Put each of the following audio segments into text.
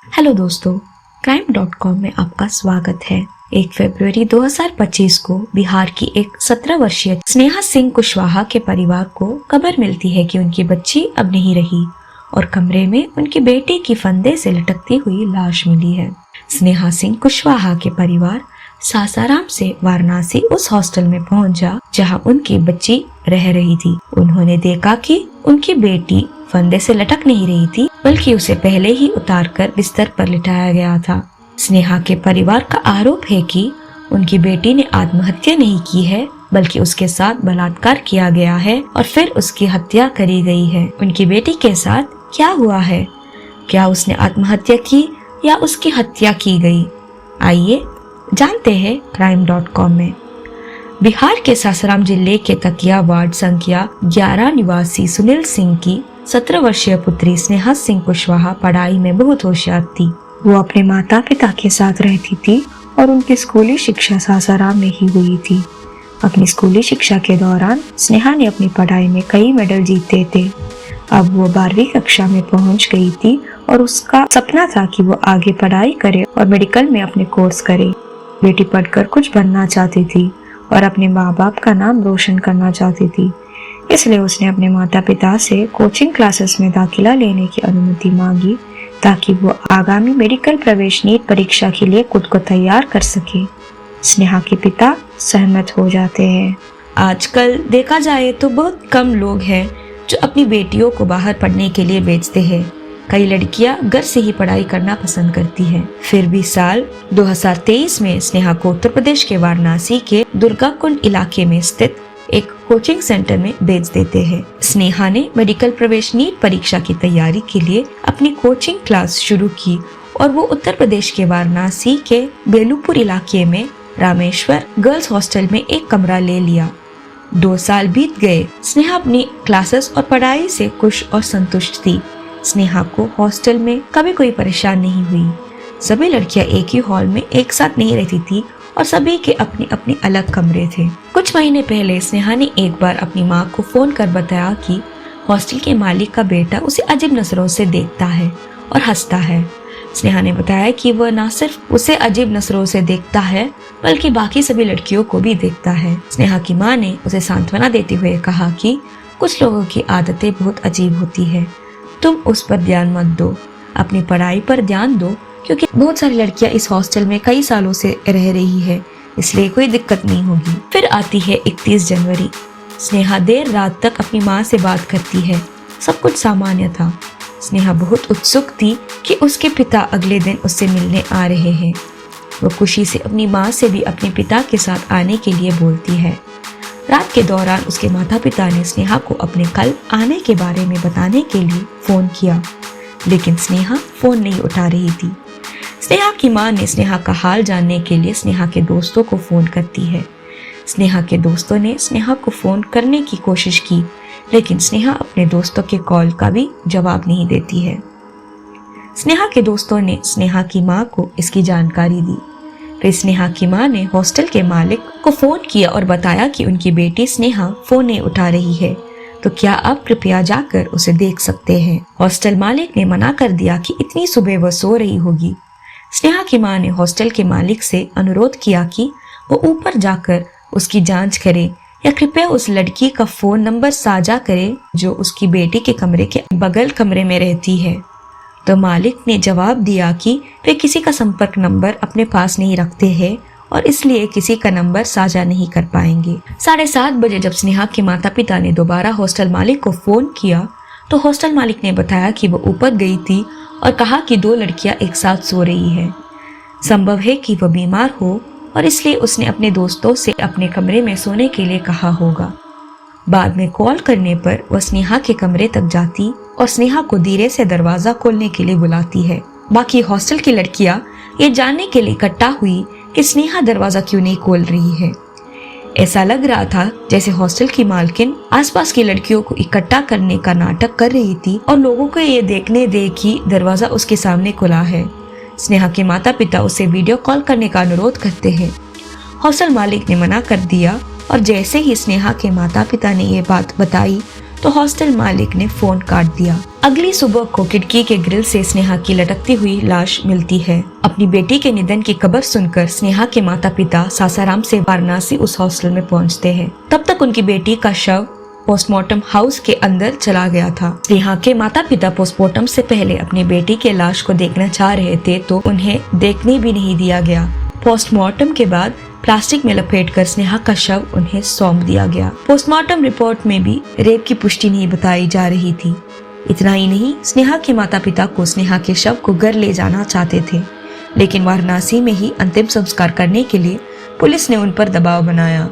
Hello दोस्तों, crime.com में आपका स्वागत है। 1 फरवरी 2025 को बिहार की एक 17 वर्षीय स्नेहा सिंह कुशवाहा के परिवार को खबर मिलती है कि उनकी बच्ची अब नहीं रही और कमरे में उनकी बेटी की फंदे से लटकती हुई लाश मिली है। स्नेहा सिंह कुशवाहा के परिवार सासाराम से वाराणसी उस हॉस्टल में पहुंचा जहां उनकी बच्ची रह रही थी। उन्होंने देखा कि उनकी बेटी फंदे से लटक नहीं रही थी, बल्कि उसे पहले ही उतारकर बिस्तर पर लिटाया गया था। स्नेहा के परिवार का आरोप है कि उनकी बेटी ने आत्महत्या नहीं की है, बल्कि उसके साथ बलात्कार किया गया है और फिर उसकी हत्या करी गई है। उनकी बेटी के साथ क्या हुआ है? क्या उसने आत्महत्या की या उसकी हत्या की गई? आइए जानते हैं crime.com में। बिहार के सासाराम जिले के तकिया वार्ड संख्या 11 निवासी सुनील सिंह की 17 वर्षीय पुत्री स्नेहा सिंह कुशवाहा पढ़ाई में बहुत होशियार थी। वो अपने माता पिता के साथ रहती थी और उनकी स्कूली शिक्षा सासाराम में ही हुई थी। अपनी स्कूली शिक्षा के दौरान स्नेहा ने अपनी पढ़ाई में कई मेडल जीते थे। अब वो 12वीं कक्षा में पहुंच गई थी और उसका सपना था कि वो आगे पढ़ाई करे और मेडिकल में अपने कोर्स करे। बेटी पढ़कर कुछ बनना चाहती थी और अपने माँ बाप का नाम रोशन करना चाहती थी, इसलिए उसने अपने माता पिता से कोचिंग क्लासेस में दाखिला लेने की अनुमति मांगी ताकि वो आगामी मेडिकल प्रवेश नीट परीक्षा के लिए खुद को तैयार कर सके। स्नेहा के पिता सहमत हो जाते हैं। आजकल देखा जाए तो बहुत कम लोग हैं जो अपनी बेटियों को बाहर पढ़ने के लिए भेजते हैं। कई लड़कियां घर से ही पढ़ाई करना पसंद करती हैं। फिर भी साल 2023 में स्नेहा को उत्तर प्रदेश के वाराणसी के दुर्गाकुंड इलाके में स्थित एक कोचिंग सेंटर में भेज देते हैं। स्नेहा ने मेडिकल प्रवेश नीट परीक्षा की तैयारी के लिए अपनी कोचिंग क्लास शुरू की और वो उत्तर प्रदेश के वाराणसी के बेलूपुर इलाके में रामेश्वर गर्ल्स हॉस्टल में एक कमरा ले लिया। 2 साल बीत गए। स्नेहा अपनी क्लासेस और पढ़ाई से खुश और संतुष्ट थी। स्नेहा को हॉस्टल में कभी कोई परेशान नहीं हुई। सभी लड़कियां एक ही हॉल में एक साथ नहीं रहती थी और सभी के अपने अपने अलग कमरे थे। कुछ महीने पहले स्नेहा ने एक बार अपनी माँ को फोन कर बताया कि हॉस्टल के मालिक का बेटा उसे अजीब नजरों से देखता है और हंसता है। स्नेहा ने बताया कि वह न सिर्फ उसे अजीब नजरों से देखता है, बल्कि बाकी सभी लड़कियों को भी देखता है। स्नेहा की माँ ने उसे सांत्वना देते हुए कहा कि कुछ लोगों की आदतें बहुत अजीब होती है, तुम उस पर ध्यान मत दो, अपनी पढ़ाई पर ध्यान दो, क्योंकि बहुत सारी लड़कियां इस हॉस्टल में कई सालों से रह रही है, इसलिए कोई दिक्कत नहीं होगी। फिर आती है 31 जनवरी। स्नेहा देर रात तक अपनी माँ से बात करती है। सब कुछ सामान्य था। स्नेहा बहुत उत्सुक थी कि उसके पिता अगले दिन उससे मिलने आ रहे हैं। वो खुशी से अपनी माँ से भी अपने पिता के साथ आने के लिए बोलती है। रात के दौरान उसके माता पिता ने स्नेहा को अपने कल आने के बारे में बताने के लिए फोन किया, लेकिन स्नेहा फोन नहीं उठा रही थी। स्नेहा की मां ने स्नेहा का हाल जानने के लिए स्नेहा के दोस्तों को फोन करती है। स्नेहा के दोस्तों ने स्नेहा को फोन करने की कोशिश की, लेकिन स्नेहा अपने दोस्तों के कॉल का भी जवाब नहीं देती है। स्नेहा के दोस्तों ने स्नेहा की मां को इसकी जानकारी दी। फिर स्नेहा की मां ने हॉस्टल के मालिक को फोन किया और बताया कि उनकी बेटी स्नेहा फोन नहीं उठा रही है, तो क्या आप कृपया जाकर उसे देख सकते हैं। हॉस्टल मालिक ने मना कर दिया कि इतनी सुबह वह सो रही होगी। स्नेहा की मां ने हॉस्टल के मालिक से अनुरोध किया कि वो ऊपर जाकर उसकी जांच करे या कृपया उस लड़की का फोन नंबर साझा करे जो उसकी बेटी के कमरे के बगल कमरे में रहती है। तो मालिक ने जवाब दिया कि वे किसी का संपर्क नंबर अपने पास नहीं रखते हैं और इसलिए किसी का नंबर साझा नहीं कर पाएंगे। 7:30 बजे जब स्नेहा के माता पिता ने दोबारा हॉस्टल मालिक को फोन किया, तो हॉस्टल मालिक ने बताया कि वो ऊपर गई थी और कहा कि 2 लड़कियां एक साथ सो रही है। संभव है कि वह बीमार हो और इसलिए उसने अपने दोस्तों से अपने कमरे में सोने के लिए कहा होगा। बाद में कॉल करने पर वह स्नेहा के कमरे तक जाती और स्नेहा को धीरे से दरवाजा खोलने के लिए बुलाती है। बाकी हॉस्टल की लड़कियां ये जानने के लिए इकट्ठा हुई कि स्नेहा दरवाजा क्यों नहीं खोल रही है। ऐसा लग रहा था जैसे हॉस्टल की मालकिन आसपास की लड़कियों को इकट्ठा करने का नाटक कर रही थी और लोगों को ये देखने दे कि दरवाजा उसके सामने खुला है। स्नेहा के माता पिता उसे वीडियो कॉल करने का अनुरोध करते हैं। हॉस्टल मालिक ने मना कर दिया और जैसे ही स्नेहा के माता पिता ने ये बात बताई तो हॉस्टल मालिक ने फोन काट दिया। अगली सुबह को खिड़की के ग्रिल से स्नेहा की लटकती हुई लाश मिलती है। अपनी बेटी के निधन की खबर सुनकर स्नेहा के माता पिता सासाराम से वाराणसी उस हॉस्टल में पहुंचते हैं। तब तक उनकी बेटी का शव पोस्टमार्टम हाउस के अंदर चला गया था। स्नेहा के माता पिता पोस्टमार्टम से पहले अपनी बेटी के लाश को देखना चाह रहे थे तो उन्हें देखने भी नहीं दिया गया। पोस्टमार्टम के बाद प्लास्टिक में लपेटकर स्नेहा का शव उन्हें सौंप दिया गया। पोस्टमार्टम रिपोर्ट में भी रेप की पुष्टि नहीं बताई जा रही थी। इतना ही नहीं, स्नेहा के माता पिता को स्नेहा के शव को घर ले जाना चाहते थे, लेकिन वाराणसी में ही अंतिम संस्कार करने के लिए पुलिस ने उन पर दबाव बनाया।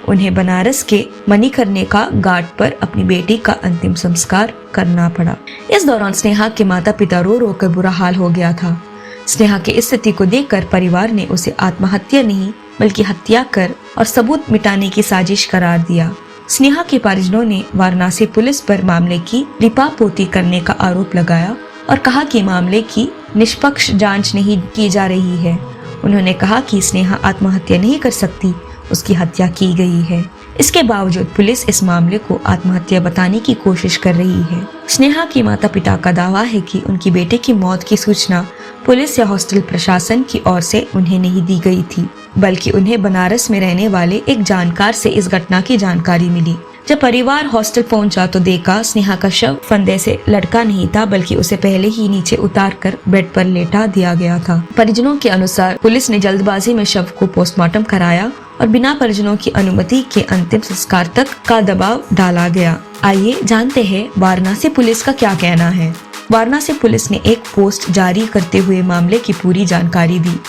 उन्हें बनारस के मणिकर्णिका घाट पर अपनी बेटी का अंतिम संस्कार करना पड़ा। इस दौरान स्नेहा के माता पिता रो रो कर बुरा हाल हो गया था। स्नेहा की स्थिति को देखकर परिवार ने उसे आत्महत्या नहीं बल्कि हत्या कर और सबूत मिटाने की साजिश करार दिया। स्नेहा के परिजनों ने वाराणसी पुलिस पर मामले की लिपापोती करने का आरोप लगाया और कहा कि मामले की निष्पक्ष जांच नहीं की जा रही है। उन्होंने कहा कि स्नेहा आत्महत्या नहीं कर सकती, उसकी हत्या की गई है। इसके बावजूद पुलिस इस मामले को आत्महत्या बताने की कोशिश कर रही है। स्नेहा के माता पिता का दावा है कि उनकी बेटे की मौत की सूचना पुलिस या हॉस्टल प्रशासन की ओर से उन्हें नहीं दी गई थी, बल्कि उन्हें बनारस में रहने वाले एक जानकार से इस घटना की जानकारी मिली। जब परिवार हॉस्टल पहुंचा तो देखा स्नेहा का शव फंदे से लटका नहीं था, बल्कि उसे पहले ही नीचे उतारकर बेड पर लेटा दिया गया था। परिजनों के अनुसार पुलिस ने जल्दबाजी में शव को पोस्टमार्टम कराया और बिना परिजनों की अनुमति के अंतिम संस्कार तक का दबाव डाला गया। आइए जानते हैं वाराणसी पुलिस का क्या कहना है। वाराणसी पुलिस ने एक पोस्ट जारी करते हुए मामले की पूरी जानकारी दी।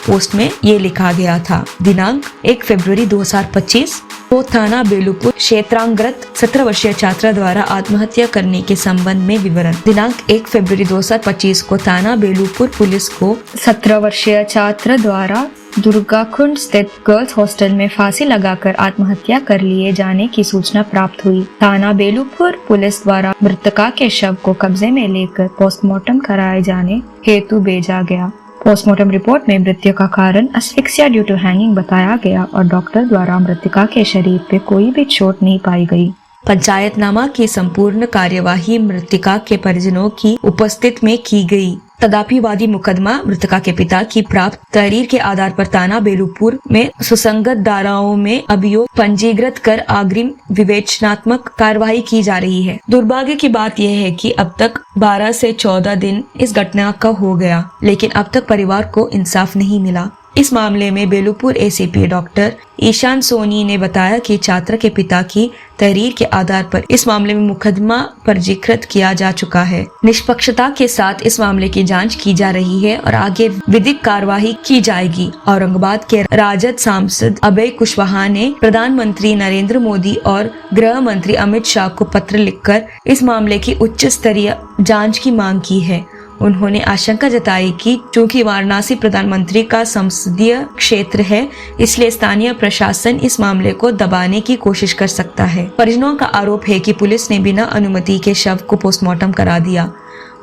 पोस्ट में ये लिखा गया था, दिनांक 1 फरवरी 2025 को थाना बेलूपुर क्षेत्रांतर्गत 17 वर्षीय छात्रा द्वारा आत्महत्या करने के संबंध में विवरण। दिनांक 1 फरवरी 2025 को थाना बेलूपुर पुलिस को 17 वर्षीय छात्र द्वारा दुर्गाकुंड स्थित गर्ल्स हॉस्टल में फांसी लगाकर आत्महत्या कर लिए जाने की सूचना प्राप्त हुई। थाना बेलूपुर पुलिस द्वारा मृतका के शव को कब्जे में लेकर पोस्टमार्टम कराए जाने हेतु भेजा गया। पोस्टमार्टम रिपोर्ट में मृत्यु का कारण अस्फिक्सिया ड्यू टू हैंगिंग बताया गया और डॉक्टर द्वारा मृतका के शरीर पे कोई भी चोट नहीं पाई गई। पंचायतनामा की संपूर्ण कार्यवाही मृतका के परिजनों की उपस्थित में की गई। तदापि वादी मुकदमा मृतका के पिता की प्राप्त तहरीर के आधार पर थाना बेलूपुर में सुसंगत धाराओं में अभियोग पंजीकृत कर अग्रिम विवेचनात्मक कार्रवाई की जा रही है। दुर्भाग्य की बात यह है कि अब तक 12 से 14 दिन इस घटना का हो गया, लेकिन अब तक परिवार को इंसाफ नहीं मिला। इस मामले में बेलूपुर एसीपी डॉक्टर ईशान सोनी ने बताया कि छात्र के पिता की तहरीर के आधार पर इस मामले में मुकदमा पंजीकृत किया जा चुका है। निष्पक्षता के साथ इस मामले की जांच की जा रही है और आगे विधिक कार्यवाही की जाएगी। औरंगाबाद के राजद सांसद अभय कुशवाहा ने प्रधानमंत्री नरेंद्र मोदी और गृह मंत्री अमित शाह को पत्र लिखकर इस मामले की उच्च स्तरीय जांच की मांग की है। उन्होंने आशंका जताई कि चूंकि वाराणसी प्रधानमंत्री का संसदीय क्षेत्र है, इसलिए स्थानीय प्रशासन इस मामले को दबाने की कोशिश कर सकता है। परिजनों का आरोप है कि पुलिस ने बिना अनुमति के शव को पोस्टमार्टम करा दिया।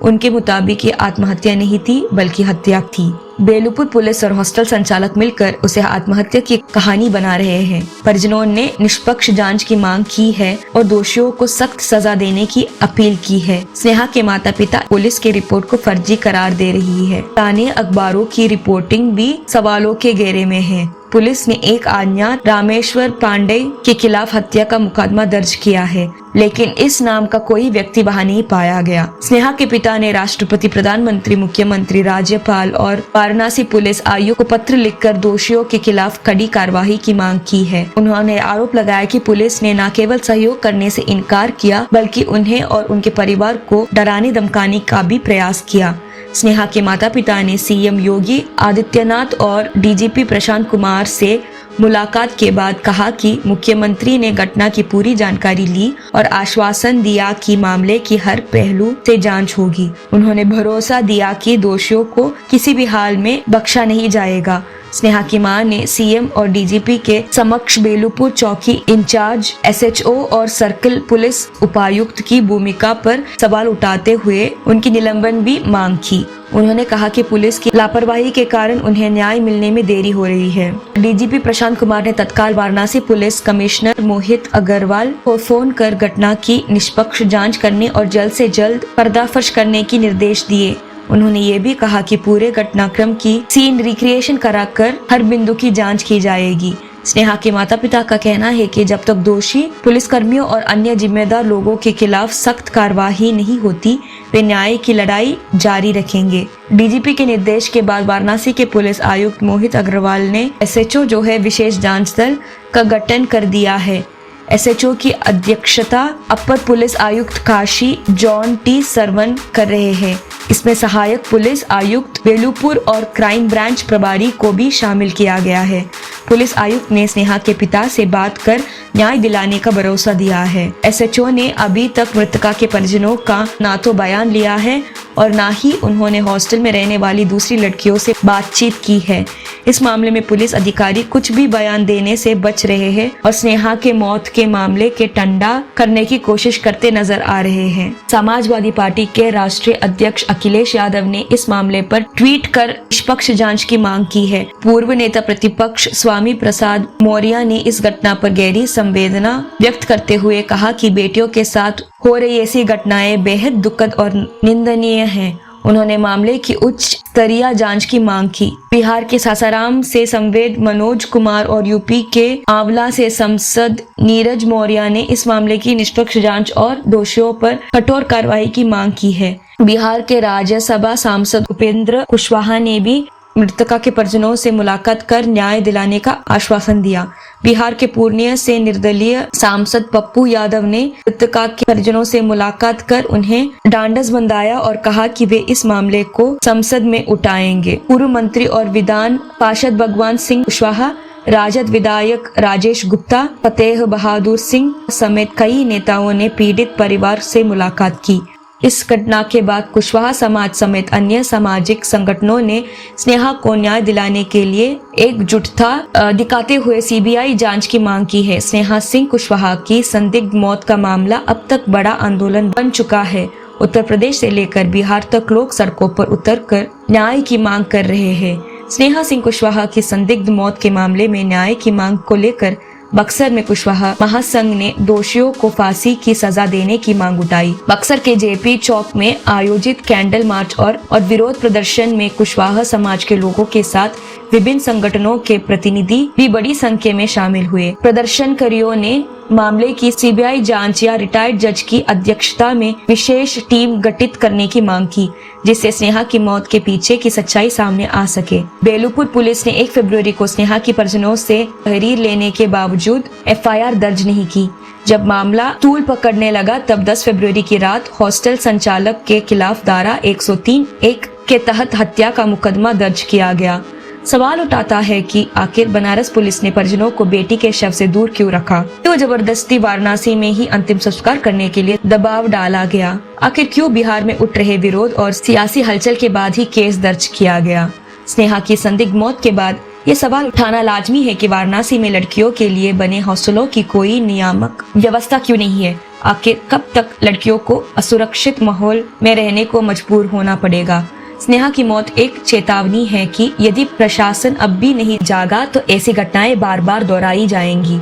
उनके मुताबिक ये आत्महत्या नहीं थी बल्कि हत्या थी। बेलूपुर पुलिस और हॉस्टल संचालक मिलकर उसे आत्महत्या की कहानी बना रहे हैं। परिजनों ने निष्पक्ष जांच की मांग की है और दोषियों को सख्त सजा देने की अपील की है। स्नेहा के माता पिता पुलिस की रिपोर्ट को फर्जी करार दे रही है। स्थानीय अखबारों की रिपोर्टिंग भी सवालों के घेरे में है। पुलिस ने एक अज्ञात रामेश्वर पांडे के खिलाफ हत्या का मुकदमा दर्ज किया है, लेकिन इस नाम का कोई व्यक्ति वहां नहीं पाया गया। स्नेहा के पिता ने राष्ट्रपति, प्रधानमंत्री, मुख्यमंत्री, राज्यपाल और वाराणसी पुलिस आयुक्त को पत्र लिखकर दोषियों के खिलाफ कड़ी कार्रवाई की मांग की है। उन्होंने आरोप लगाया कि पुलिस ने न केवल सहयोग करने से इनकार किया, बल्कि उन्हें और उनके परिवार को डराने धमकाने का भी प्रयास किया। स्नेहा के माता पिता ने सीएम योगी आदित्यनाथ और डीजीपी प्रशांत कुमार से मुलाकात के बाद कहा कि मुख्यमंत्री ने घटना की पूरी जानकारी ली और आश्वासन दिया कि मामले की हर पहलू से जांच होगी। उन्होंने भरोसा दिया कि दोषियों को किसी भी हाल में बख्शा नहीं जाएगा। स्नेहा की मां ने सीएम और डीजीपी के समक्ष बेलूपुर चौकी इंचार्ज एसएचओ और सर्किल पुलिस उपायुक्त की भूमिका पर सवाल उठाते हुए उनकी निलंबन भी मांग की। उन्होंने कहा कि पुलिस की लापरवाही के कारण उन्हें न्याय मिलने में देरी हो रही है। डीजीपी प्रशांत कुमार ने तत्काल वाराणसी पुलिस कमिश्नर मोहित अग्रवाल को फोन कर घटना की निष्पक्ष जांच करने और जल्द से जल्द पर्दाफाश करने की निर्देश दिए। उन्होंने ये भी कहा कि पूरे घटनाक्रम की सीन रिक्रिएशन कराकर हर बिंदु की जांच की जाएगी। स्नेहा के माता पिता का कहना है कि जब तक दोषी पुलिसकर्मियों और अन्य जिम्मेदार लोगों के खिलाफ सख्त कार्रवाई नहीं होती, वे न्याय की लड़ाई जारी रखेंगे। डीजीपी के निर्देश के बाद वाराणसी के पुलिस आयुक्त मोहित अग्रवाल ने एसएचओ जो है विशेष जांच दल का गठन कर दिया है। एसएचओ की अध्यक्षता अपर पुलिस आयुक्त काशी जॉन टी सरवन कर रहे हैं। इसमें सहायक पुलिस आयुक्त बेलूपुर और क्राइम ब्रांच प्रभारी को भी शामिल किया गया है। पुलिस आयुक्त ने स्नेहा के पिता से बात कर न्याय दिलाने का भरोसा दिया है। एसएचओ ने अभी तक मृतका के परिजनों का ना तो बयान लिया है और ना ही उन्होंने हॉस्टल में रहने वाली दूसरी लड़कियों से बातचीत की है। इस मामले में पुलिस अधिकारी कुछ भी बयान देने से बच रहे हैं और स्नेहा के मौत के मामले के टंडा करने की कोशिश करते नजर आ रहे हैं। समाजवादी पार्टी के राष्ट्रीय अध्यक्ष अखिलेश यादव ने इस मामले पर ट्वीट कर निष्पक्ष जांच की मांग की है। पूर्व नेता प्रतिपक्ष स्वामी प्रसाद मौर्य ने इस घटना पर गहरी संवेदना व्यक्त करते हुए कहा कि बेटियों के साथ हो रही ऐसी घटनाएं बेहद दुखद और निंदनीय हैं। उन्होंने मामले की उच्च स्तरीय जांच की मांग की। बिहार के सासाराम से संवेद मनोज कुमार और यूपी के आंवला से सांसद नीरज मौर्य ने इस मामले की निष्पक्ष जांच और दोषियों पर कठोर कार्रवाई की मांग की है। बिहार के राज्यसभा सांसद उपेंद्र कुशवाहा ने भी मृतका के परिजनों से मुलाकात कर न्याय दिलाने का आश्वासन दिया। बिहार के पूर्णिया से निर्दलीय सांसद पप्पू यादव ने मृतका के परिजनों से मुलाकात कर उन्हें ढांढस बंधाया और कहा कि वे इस मामले को संसद में उठाएंगे। पूर्व मंत्री और विधान पार्षद भगवान सिंह कुशवाहा, राजद विधायक राजेश गुप्ता, फतेह बहादुर सिंह समेत कई नेताओं ने पीड़ित परिवार से मुलाकात की। इस घटना के बाद कुशवाहा समाज समेत अन्य सामाजिक संगठनों ने स्नेहा को न्याय दिलाने के लिए एकजुटता दिखाते हुए सीबीआई जांच की मांग की है। स्नेहा सिंह कुशवाहा की संदिग्ध मौत का मामला अब तक बड़ा आंदोलन बन चुका है। उत्तर प्रदेश से लेकर बिहार तक लोग सड़कों पर उतरकर न्याय की मांग कर रहे हैं। स्नेहा सिंह कुशवाहा की संदिग्ध मौत के मामले में न्याय की मांग को लेकर बक्सर में कुशवाहा महासंघ ने दोषियों को फांसी की सजा देने की मांग उठाई। बक्सर के जेपी चौक में आयोजित कैंडल मार्च और विरोध प्रदर्शन में कुशवाहा समाज के लोगों के साथ विभिन्न संगठनों के प्रतिनिधि भी बड़ी संख्या में शामिल हुए। प्रदर्शनकारियों ने मामले की सीबीआई जांच या रिटायर्ड जज की अध्यक्षता में विशेष टीम गठित करने की मांग की, जिससे स्नेहा की मौत के पीछे की सच्चाई सामने आ सके। बेलूपुर पुलिस ने 1 फरवरी को स्नेहा की परिजनों से तहरीर लेने के बावजूद एफआईआर दर्ज नहीं की। जब मामला तूल पकड़ने लगा तब 10 फरवरी की रात हॉस्टल संचालक के खिलाफ धारा 103(1) के तहत हत्या का मुकदमा दर्ज किया गया। सवाल उठाता है कि आखिर बनारस पुलिस ने परिजनों को बेटी के शव से दूर क्यों रखा? क्यों जबरदस्ती वाराणसी में ही अंतिम संस्कार करने के लिए दबाव डाला गया? आखिर क्यों बिहार में उठ रहे विरोध और सियासी हलचल के बाद ही केस दर्ज किया गया? स्नेहा की संदिग्ध मौत के बाद ये सवाल उठाना लाजमी है कि वाराणसी में लड़कियों के लिए बने हॉस्टलों की कोई नियामक व्यवस्था क्यों नहीं है? आखिर कब तक लड़कियों को असुरक्षित माहौल में रहने को मजबूर होना पड़ेगा? स्नेहा की मौत एक चेतावनी है कि यदि प्रशासन अब भी नहीं जागा तो ऐसी घटनाएं बार बार दोहराई जाएंगी।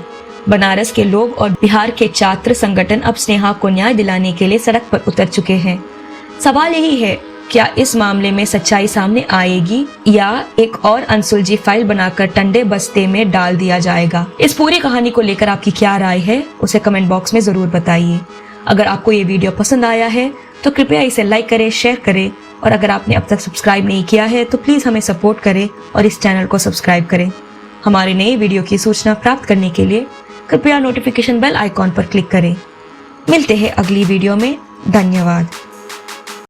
बनारस के लोग और बिहार के छात्र संगठन अब स्नेहा को न्याय दिलाने के लिए सड़क पर उतर चुके हैं। सवाल यही है, क्या इस मामले में सच्चाई सामने आएगी या एक और अनसुलझी फाइल बनाकर टंडे बस्ते में डाल दिया जाएगा? इस पूरी कहानी को लेकर आपकी क्या राय है, उसे कमेंट बॉक्स में जरूर बताइए। अगर आपको ये वीडियो पसंद आया है तो कृपया इसे लाइक करें, शेयर करें और अगर आपने अब तक सब्सक्राइब नहीं किया है तो प्लीज हमें सपोर्ट करें और इस चैनल को सब्सक्राइब करें। हमारे नए वीडियो की सूचना प्राप्त करने के लिए कृपया नोटिफिकेशन बेल आइकॉन पर क्लिक करें। मिलते हैं अगली वीडियो में। धन्यवाद।